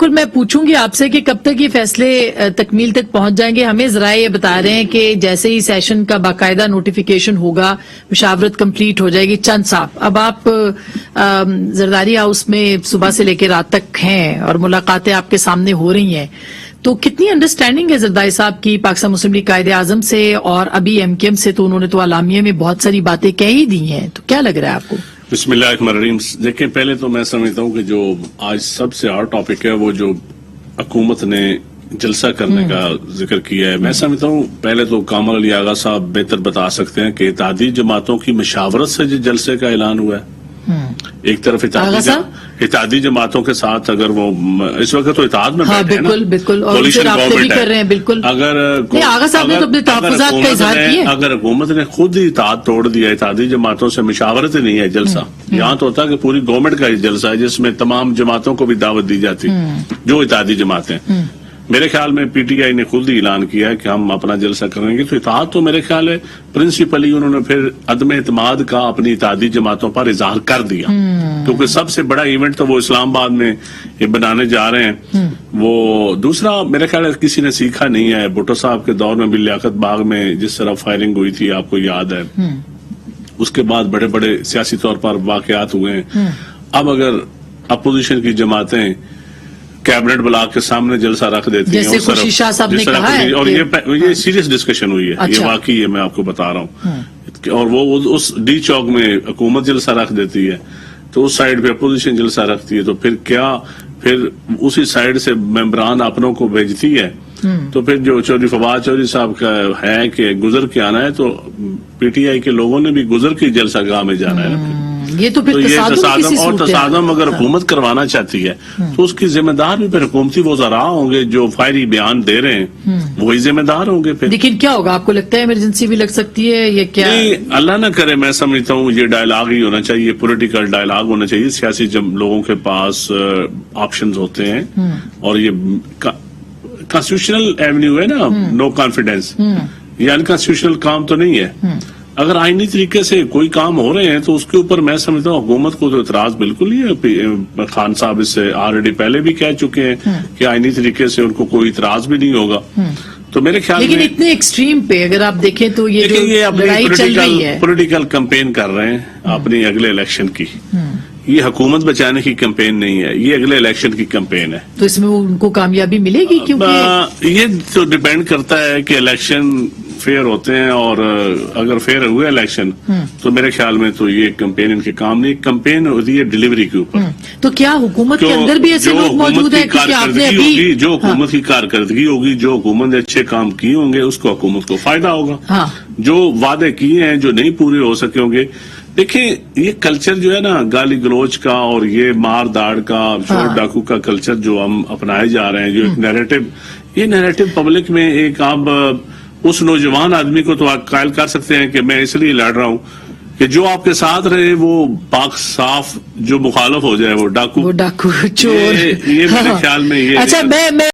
بالکل میں پوچھوں گی آپ سے کہ کب تک یہ فیصلے تکمیل تک پہنچ جائیں گے. ہمیں ذرائع یہ بتا رہے ہیں کہ جیسے ہی سیشن کا باقاعدہ نوٹیفیکیشن ہوگا مشاورت کمپلیٹ ہو جائے گی. چند صاحب اب آپ زرداری ہاؤس میں صبح سے لے کے رات تک ہیں اور ملاقاتیں آپ کے سامنے ہو رہی ہیں, تو کتنی انڈرسٹینڈنگ ہے زرداری صاحب کی پاکستان مسلم لیگ قائد اعظم سے, اور ابھی ایم کیو ایم سے تو انہوں نے تو اعلامیے میں بہت ساری باتیں کہہ ہی دی ہیں, تو کیا لگ رہا ہے آپ کو؟ بسم اللہ الرحمن الرحیم. دیکھیں پہلے تو میں سمجھتا ہوں کہ جو آج سب سے اور ٹاپک ہے وہ جو حکومت نے جلسہ کرنے کا ذکر کیا ہے, میں سمجھتا ہوں پہلے تو کامل علی آغا صاحب بہتر بتا سکتے ہیں کہ اتحادی جماعتوں کی مشاورت سے جو جلسے کا اعلان ہوا ہے. ایک طرف اتحادی جماعتوں کے ساتھ اگر وہ اس وقت تو اتحاد میں بیٹھے ہیں نا, بالکل, اور رابطے بھی کر رہے ہیں. بالکل, آغا صاحب نے تو اپنے تحفظات کا اظہار کیا. اگر حکومت نے خود ہی اتحاد توڑ دیا, اتحادی جماعتوں سے مشاورت نہیں ہے جلسہ, یہاں تو ہوتا ہے کہ پوری گورنمنٹ کا جلسہ ہے جس میں تمام جماعتوں کو بھی دعوت دی جاتی جو اتحادی جماعتیں. میرے خیال میں پی ٹی آئی نے خود ہی اعلان کیا ہے کہ ہم اپنا جلسہ کریں گے, تو اتحاد تو میرے خیال ہے پرنسپلی انہوں نے پھر عدم اعتماد کا اپنی اتحادی جماعتوں پر اظہار کر دیا, کیونکہ سب سے بڑا ایونٹ تو وہ اسلام آباد میں بنانے جا رہے ہیں. وہ دوسرا میرے خیال ہے کسی نے سیکھا نہیں ہے. بھٹو صاحب کے دور میں بھی لیاقت باغ میں جس طرح فائرنگ ہوئی تھی آپ کو یاد ہے, اس کے بعد بڑے بڑے سیاسی طور پر واقعات ہوئے ہیں. اب اگر اپوزیشن کی جماعتیں کیبنٹ بلاک کے سامنے جلسہ رکھ دیتی ہیں, جیسے شاہ صاحب نے کہا ہے, اور یہ سیریس ڈسکشن ہوئی ہے, یہ واقعی ہے, میں آپ کو بتا رہا ہوں. اور وہ اس ڈی چوک میں حکومت جلسہ رکھ دیتی ہے, تو اس سائڈ پہ اپوزیشن جلسہ رکھتی ہے, تو پھر کیا پھر اسی سائڈ سے ممبران اپنوں کو بھیجتی ہے. تو پھر جو چودھری فواد چودھری صاحب کا ہے کہ گزر کے آنا ہے, تو پی ٹی آئی کے لوگوں نے بھی گزر کے جلسہ گاہ میں جانا ہے. یہ تو پھر تصادم اور تصادم اگر حکومت کروانا چاہتی ہے تو اس کی ذمہ دار بھی پھر حکومتی وزراء ہوں گے جو فائری بیان دے رہے ہیں, وہی ذمہ دار ہوں گے. پھر لیکن کیا ہوگا, آپ کو لگتا ہے ایمرجنسی بھی لگ سکتی ہے یا کیا؟ نہیں, اللہ نہ کرے. میں سمجھتا ہوں یہ ڈائلاگ ہی ہونا چاہیے, پولیٹیکل ڈائلاگ ہونا چاہیے. سیاسی جب لوگوں کے پاس آپشنز ہوتے ہیں, اور یہ کانسٹیٹیوشنل ایونیو ہے نا, نو کانفیڈینس, یہ انکانسٹیٹیوشنل کام تو نہیں ہے. اگر آئینی طریقے سے کوئی کام ہو رہے ہیں تو اس کے اوپر میں سمجھتا ہوں حکومت کو تو اعتراض بالکل نہیں ہے. خان صاحب اس سے آلریڈی پہلے بھی کہہ چکے ہیں کہ آئینی طریقے سے ان کو کوئی اعتراض بھی نہیں ہوگا. تو میرے خیال لیکن اتنے ایکسٹریم پہ اگر آپ دیکھیں تو یہ لڑائی چل رہی ہے, پولیٹیکل کمپین کر رہے ہیں اپنی اگلے الیکشن کی. یہ حکومت بچانے کی کمپین نہیں ہے, یہ اگلے الیکشن کی کمپین ہے. تو اس میں ان کو کامیابی ملے گی؟ کیونکہ یہ تو ڈیپینڈ کرتا ہے کہ الیکشن فیئر ہوتے ہیں, اور اگر فیئر ہوئے الیکشن تو میرے خیال میں تو یہ کمپین ان کے کام نہیں. کمپین ہوتی ہے ڈیلیوری کے اوپر. تو کیا حکومت کے اندر بھی ایسے لوگ موجود ہیں؟ جو حکومت کی کارکردگی ہوگی, جو حکومت نے اچھے کام کیے ہوں گے, اس کو حکومت کو فائدہ ہوگا. جو وعدے کیے ہیں جو نہیں پورے ہو سکے ہوں گے. دیکھیں یہ کلچر جو ہے نا گالی گلوچ کا اور یہ مار داڑ کا, چور ڈاکو کا کلچر جو ہم اپنائے جا رہے ہیں, جو ایک نیریٹو, یہ نیریٹو پبلک میں ایک آپ اس نوجوان آدمی کو تو آپ قائل کر سکتے ہیں کہ میں اس لیے لڑ رہا ہوں کہ جو آپ کے ساتھ رہے وہ پاک صاف, جو مخالف ہو جائے وہ ڈاکو چور. یہ میرے خیال میں یہ